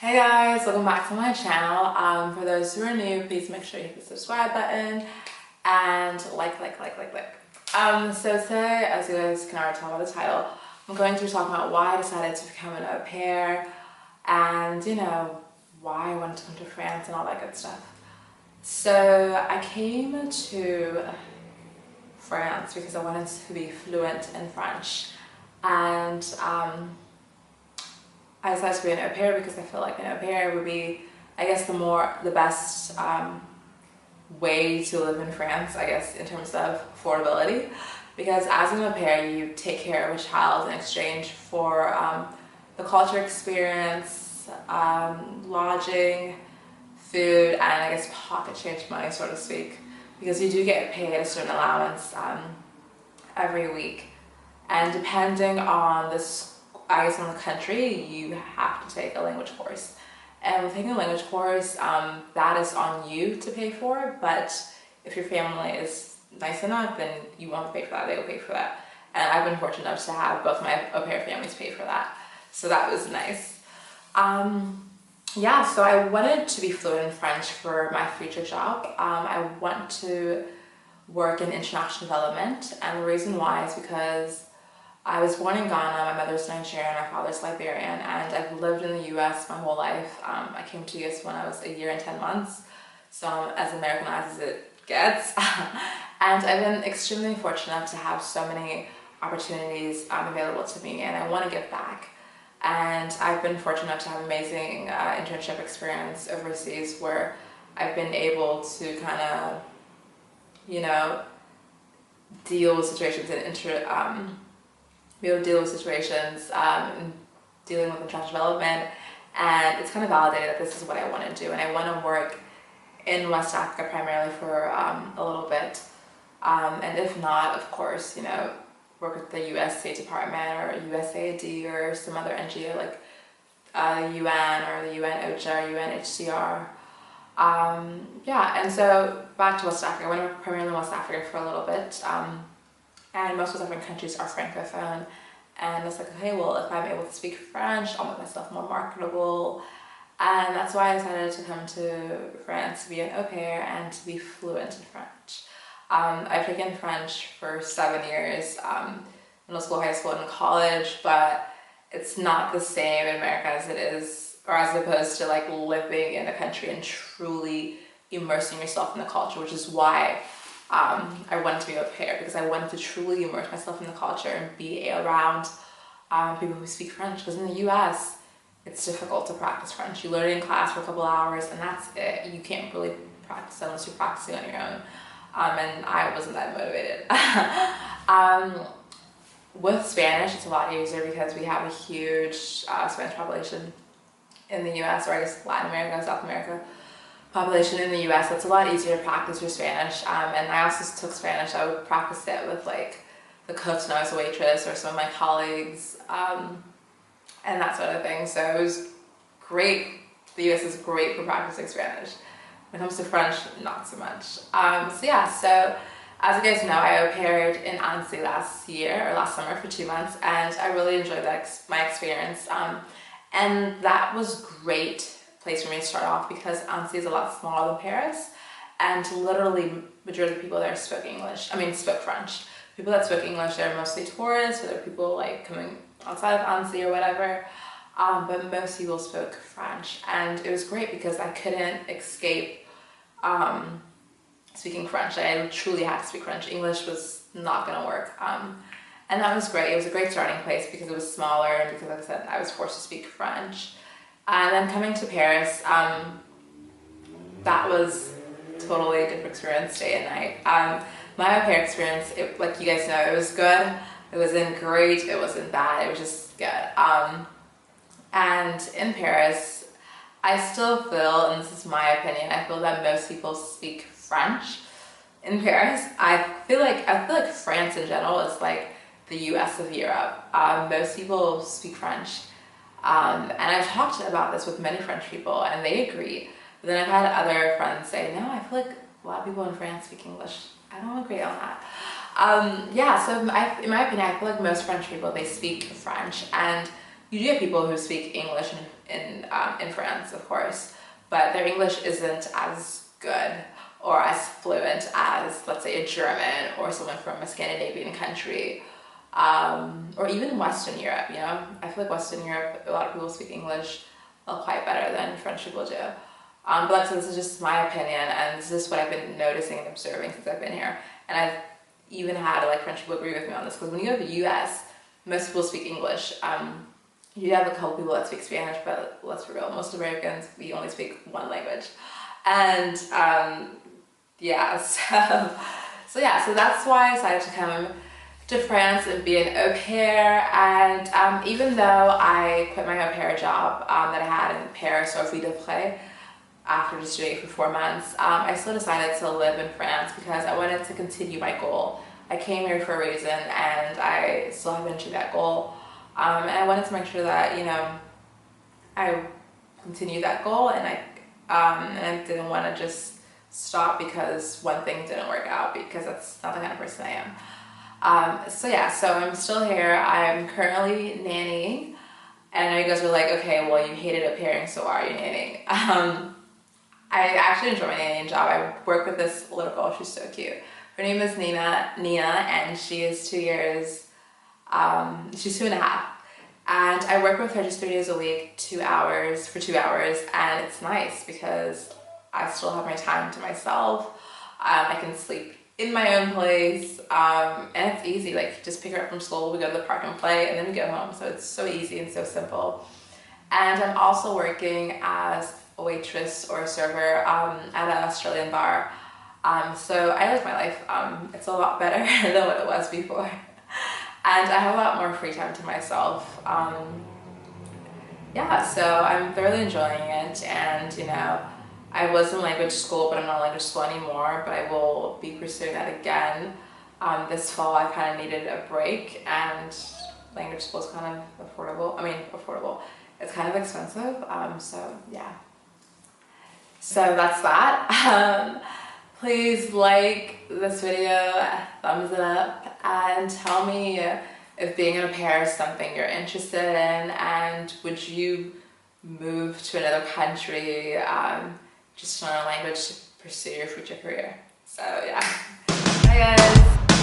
Hey guys, welcome back to my channel. For those who are new, please make sure you hit the subscribe button and like. So today, as you guys can already tell by the title, I'm going to talk about why I decided to become an au pair and, why I wanted to come to France and all that good stuff. So I came to France because I wanted to be fluent in French, and I decided to be an au pair because I feel like an au pair would be, I guess, the best way to live in France, I guess, in terms of affordability. Because as an au pair, you take care of a child in exchange for the culture experience, lodging, food, and I guess pocket change money, so to speak. Because you do get paid a certain allowance every week. And depending on on the country, you have to take a language course. And with taking a language course, that is on you to pay for, but if your family is nice enough, then you won't pay for that, they will pay for that. And I've been fortunate enough to have both my au pair families pay for that. So that was nice. Yeah, so I wanted to be fluent in French for my future job. I want to work in international development, and the reason why is because I was born in Ghana, my mother's Nigerian, my father's Liberian, and I've lived in the US my whole life. I came to the US when I was a year and 10 months, so I'm as Americanized as it gets. And I've been extremely fortunate enough to have so many opportunities available to me, and I want to give back. And I've been fortunate enough to have amazing internship experience overseas where I've been able to kind of, deal with situations and deal with situations dealing with international development, and it's kind of validated that this is what I want to do, and I want to work in West Africa primarily for a little bit, and if not, of course, work with the US State Department or USAID or some other NGO like UN or the UN OCHA or UNHCR. Yeah, and so back to West Africa. I went primarily in West Africa for a little bit. And most West African countries are francophone, and it's like, okay, well, if I'm able to speak French, I'll make myself more marketable, and that's why I decided to come to France to be an au pair and to be fluent in French. I've taken French for 7 years, middle school, high school, and college, but it's not the same in America as it is, or as opposed to like living in a country and truly immersing yourself in the culture, which is why I wanted to be au pair, because I wanted to truly immerse myself in the culture and be around people who speak French, because in the US it's difficult to practice French. You learn it in class for a couple hours and that's it. You can't really practice unless you're practicing on your own, and I wasn't that motivated. With Spanish it's a lot easier because we have a huge Spanish population in the US, or I guess Latin America, South America population in the US. So it's a lot easier to practice your Spanish, and I also took Spanish. I would practice it with like the cooks when I was a waitress or some of my colleagues, and that sort of thing. So it was great. The US is great for practicing Spanish. When it comes to French, not so much. So yeah, so as you guys know, I au paired in Annecy last summer for 2 months, and I really enjoyed my experience, and that was great place for me to start off because Annecy is a lot smaller than Paris, and literally majority of the people there spoke French. People that spoke English, they're mostly tourists, or they're people like coming outside of Annecy or whatever, but most people spoke French, and it was great because I couldn't escape speaking French. I truly had to speak French. English was not going to work, and that was great. It was a great starting place because it was smaller, and because, like I said, I was forced to speak French. And then coming to Paris, that was totally a different experience, day and night. My au pair experience, like you guys know, it was good. It wasn't great. It wasn't bad. It was just good. And in Paris, I still feel, and this is my opinion, I feel that most people speak French in Paris. I feel like France in general is like the US of Europe. Most people speak French. And I've talked about this with many French people and they agree. But then I've had other friends say, no, I feel like a lot of people in France speak English. I don't agree on that. Yeah, so in my opinion, I feel like most French people, they speak French, and you do have people who speak English and in France, of course, but their English isn't as good or as fluent as, let's say, a German or someone from a Scandinavian country, or even Western Europe. You know, I feel like Western Europe, a lot of people speak English quite better than French people do. But so this is just my opinion, and this is what I've been noticing and observing since I've been here. And I've even had like French people agree with me on this, because when you go to the US, most people speak English. You have a couple people that speak Spanish, but let's be real, most Americans, we only speak one language. And yeah, so that's why I decided to come to France and be an au pair. And even though I quit my au pair job that I had in Paris or Ville de Pré after just doing it for 4 months, I still decided to live in France because I wanted to continue my goal. I came here for a reason, and I still haven't achieved that goal. And I wanted to make sure that, you know, I continue that goal, and I didn't want to just stop because one thing didn't work out, because that's not the kind of person I am. So I'm still here. I'm currently nannying, and I know you guys were like, okay, well, you hated au pairing, so why are you nannying? I actually enjoy my nannying job. I work with this little girl. She's so cute. Her name is Nina, and she is 2 years. She's 2.5. And I work with her just 3 days a week, 2 hours, for 2 hours, and it's nice because I still have my time to myself. I can sleep in my own place, and it's easy. Like, just pick her up from school, we go to the park and play, and then we go home. So it's so easy and so simple. And I'm also working as a waitress or a server at an Australian bar. So I like my life. It's a lot better than what it was before. And I have a lot more free time to myself. So I'm thoroughly enjoying it. And, you know, I was in language school, but I'm not in language school anymore, but I will be pursuing that again. This fall I kind of needed a break, and language school is kind of affordable. It's kind of expensive. So that's that. Please like this video, thumbs it up, and tell me if being an au pair is something you're interested in, and would you move to another country just to learn a language to pursue your future career. So yeah, bye guys.